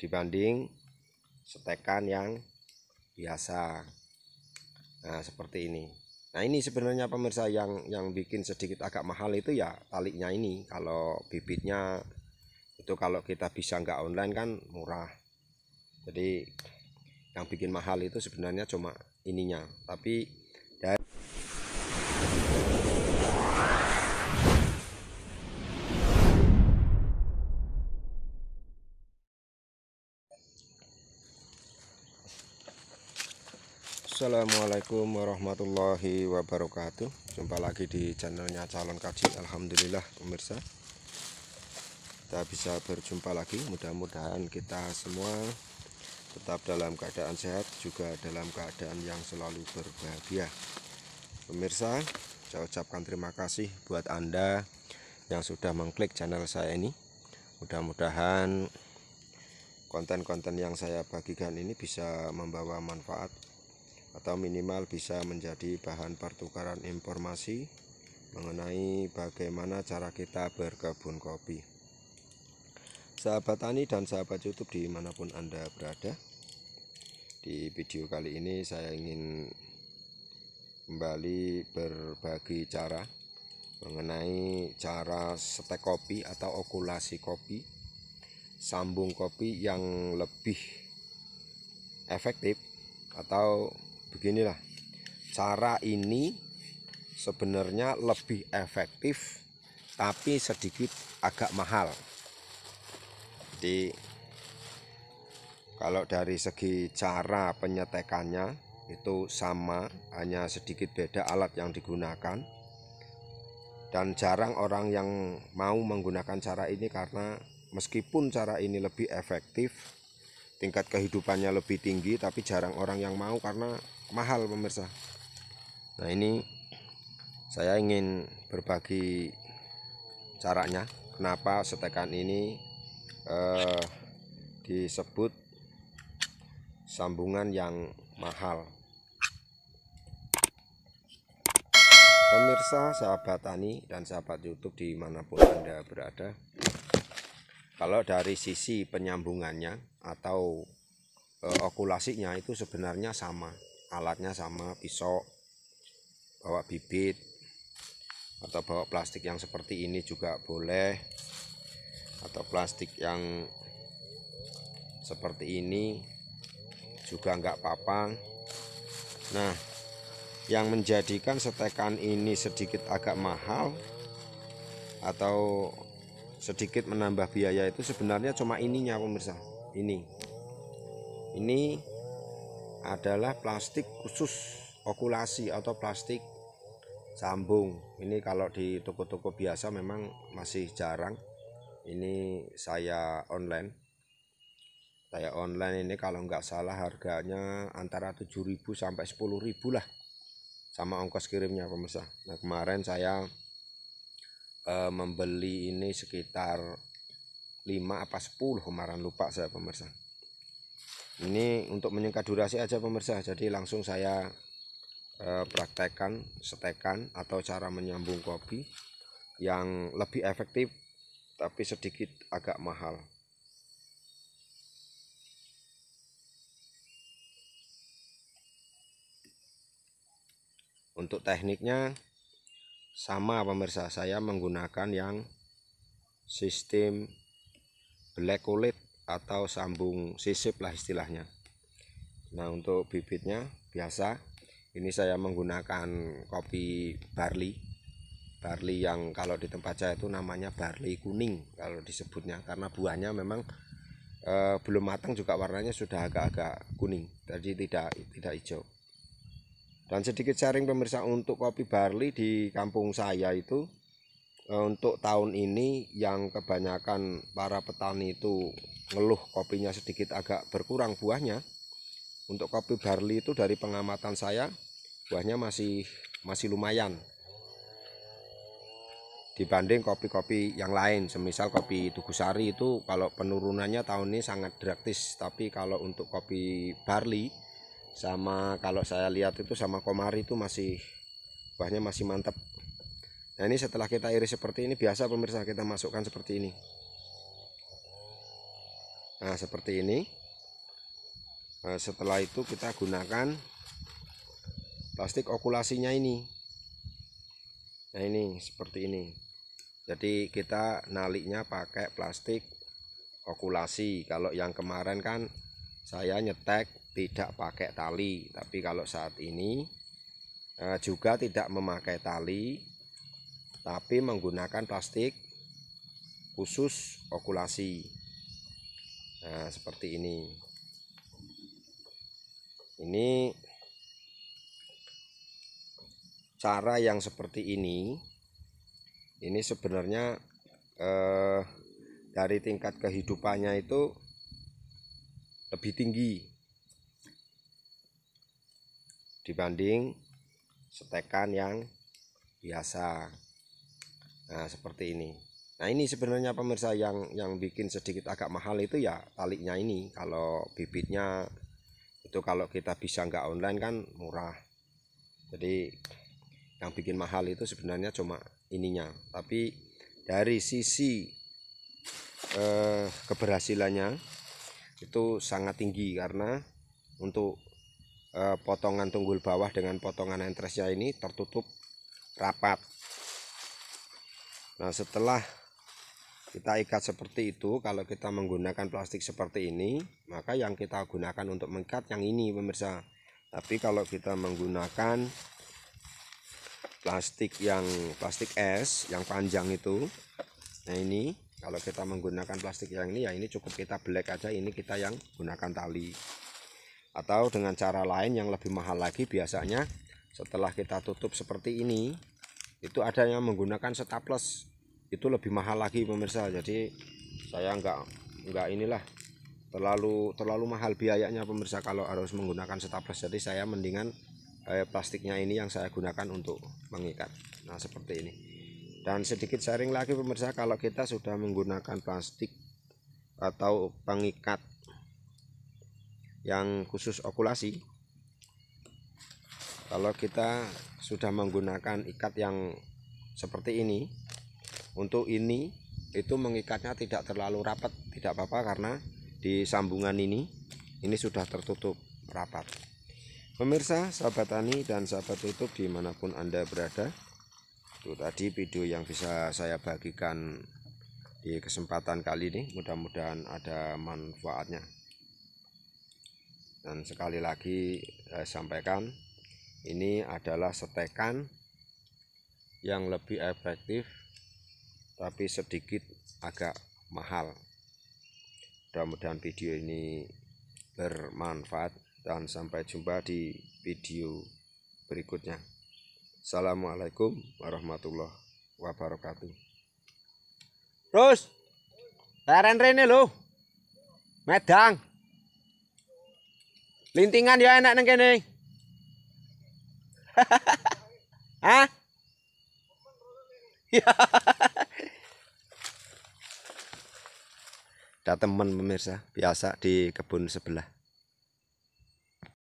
dibanding setekan yang biasa. Nah, seperti ini. Nah, ini sebenarnya pemirsa yang bikin sedikit agak mahal itu ya talinya ini. Kalau bibitnya itu kalau kita bisa nggak online kan murah. Jadi yang bikin mahal itu sebenarnya cuma ininya. Tapi dari Assalamualaikum warahmatullahi wabarakatuh. Jumpa lagi di channelnya Calon Kaji. Alhamdulillah pemirsa, kita bisa berjumpa lagi. Mudah-mudahan kita semua tetap dalam keadaan sehat, juga dalam keadaan yang selalu berbahagia. Pemirsa, saya ucapkan terima kasih buat Anda yang sudah mengklik channel saya ini. Mudah-mudahan konten-konten yang saya bagikan ini bisa membawa manfaat atau minimal bisa menjadi bahan pertukaran informasi mengenai bagaimana cara kita berkebun kopi. Sahabat tani dan sahabat YouTube dimanapun Anda berada, di video kali ini saya ingin kembali berbagi cara mengenai cara setek kopi atau okulasi kopi, sambung kopi yang lebih efektif. Atau beginilah, cara ini sebenarnya lebih efektif tapi sedikit agak mahal. Jadi kalau dari segi cara penyetekannya itu sama, hanya sedikit beda alat yang digunakan. Dan jarang orang yang mau menggunakan cara ini karena meskipun cara ini lebih efektif, tingkat kehidupannya lebih tinggi, tapi jarang orang yang mau karena mahal pemirsa. Nah, ini saya ingin berbagi caranya, kenapa setekan ini disebut sambungan yang mahal. Pemirsa, sahabat tani dan sahabat YouTube dimanapun Anda berada, kalau dari sisi penyambungannya atau okulasinya itu sebenarnya sama, alatnya sama, pisau, bawa bibit atau bawa plastik yang seperti ini juga boleh, atau plastik yang seperti ini juga nggak apa-apa. Nah, yang menjadikan setekan ini sedikit agak mahal atau sedikit menambah biaya itu sebenarnya cuma ininya pemirsa. Ini adalah plastik khusus okulasi atau plastik sambung. Ini kalau di toko-toko biasa memang masih jarang. Ini saya online ini kalau nggak salah harganya antara 7.000 sampai 10.000 lah, sama ongkos kirimnya pemirsa. Nah, kemarin saya membeli ini sekitar 5 apa 10 kemarin, lupa saya pemirsa. Ini untuk menyingkat durasi aja pemirsa, jadi langsung saya praktekkan setekan atau cara menyambung kopi yang lebih efektif tapi sedikit agak mahal. Untuk tekniknya sama pemirsa, saya menggunakan yang sistem black kulit atau sambung sisip lah istilahnya. Nah, untuk bibitnya biasa ini saya menggunakan kopi barley yang kalau di tempat saya itu namanya barley kuning kalau disebutnya, karena buahnya memang belum matang juga warnanya sudah agak-agak kuning, jadi tidak hijau. Dan sedikit sharing pemirsa, untuk kopi barley di kampung saya itu untuk tahun ini yang kebanyakan para petani itu ngeluh kopinya sedikit agak berkurang buahnya. Untuk kopi barley itu dari pengamatan saya buahnya masih lumayan dibanding kopi-kopi yang lain. Semisal kopi Tugusari itu kalau penurunannya tahun ini sangat drastis, tapi kalau untuk kopi barley sama kalau saya lihat itu sama Komari itu buahnya masih mantap. Nah, ini setelah kita iris seperti ini, biasa pemirsa kita masukkan seperti ini. Nah, seperti ini. Setelah itu kita gunakan plastik okulasinya ini. Nah, ini seperti ini. Jadi kita naliknya pakai plastik okulasi. Kalau yang kemarin kan saya nyetek tidak pakai tali, tapi kalau saat ini juga tidak memakai tali, tapi menggunakan plastik khusus okulasi. Nah, seperti ini. Ini cara yang seperti ini sebenarnya dari tingkat kehidupannya itu lebih tinggi dibanding setekan yang biasa. Nah, seperti ini. Nah, ini sebenarnya pemirsa yang bikin sedikit agak mahal itu ya talinya ini. Kalau bibitnya itu kalau kita bisa nggak online kan murah. Jadi yang bikin mahal itu sebenarnya cuma ininya. Tapi dari sisi keberhasilannya itu sangat tinggi karena untuk potongan tunggul bawah dengan potongan entresnya ini tertutup rapat. Nah, setelah kita ikat seperti itu, kalau kita menggunakan plastik seperti ini, maka yang kita gunakan untuk mengikat yang ini pemirsa. Tapi kalau kita menggunakan plastik es yang panjang itu, nah ini kalau kita menggunakan plastik yang ini ya ini cukup kita belek aja, ini kita yang gunakan tali. Atau dengan cara lain yang lebih mahal lagi, biasanya setelah kita tutup seperti ini itu ada yang menggunakan staples, itu lebih mahal lagi pemirsa. Jadi saya enggak inilah terlalu mahal biayanya pemirsa kalau harus menggunakan staples. Jadi saya mendingan plastiknya ini yang saya gunakan untuk mengikat. Nah, seperti ini. Dan sedikit sharing lagi pemirsa, kalau kita sudah menggunakan plastik atau pengikat yang khusus okulasi, kalau kita sudah menggunakan ikat yang seperti ini, untuk ini itu mengikatnya tidak terlalu rapat, tidak apa-apa karena di sambungan ini sudah tertutup rapat. Pemirsa, sahabat tani dan sahabat YouTube dimanapun Anda berada, itu tadi video yang bisa saya bagikan di kesempatan kali ini, mudah-mudahan ada manfaatnya. Dan sekali lagi saya sampaikan, ini adalah setekan yang lebih efektif tapi sedikit agak mahal. Mudah-mudahan video ini bermanfaat dan sampai jumpa di video berikutnya. Assalamualaikum warahmatullahi wabarakatuh. Terus leren rene lho, medang lintingan ya enak neng kene. Hah? Ya. Ada teman pemirsa biasa di kebun sebelah.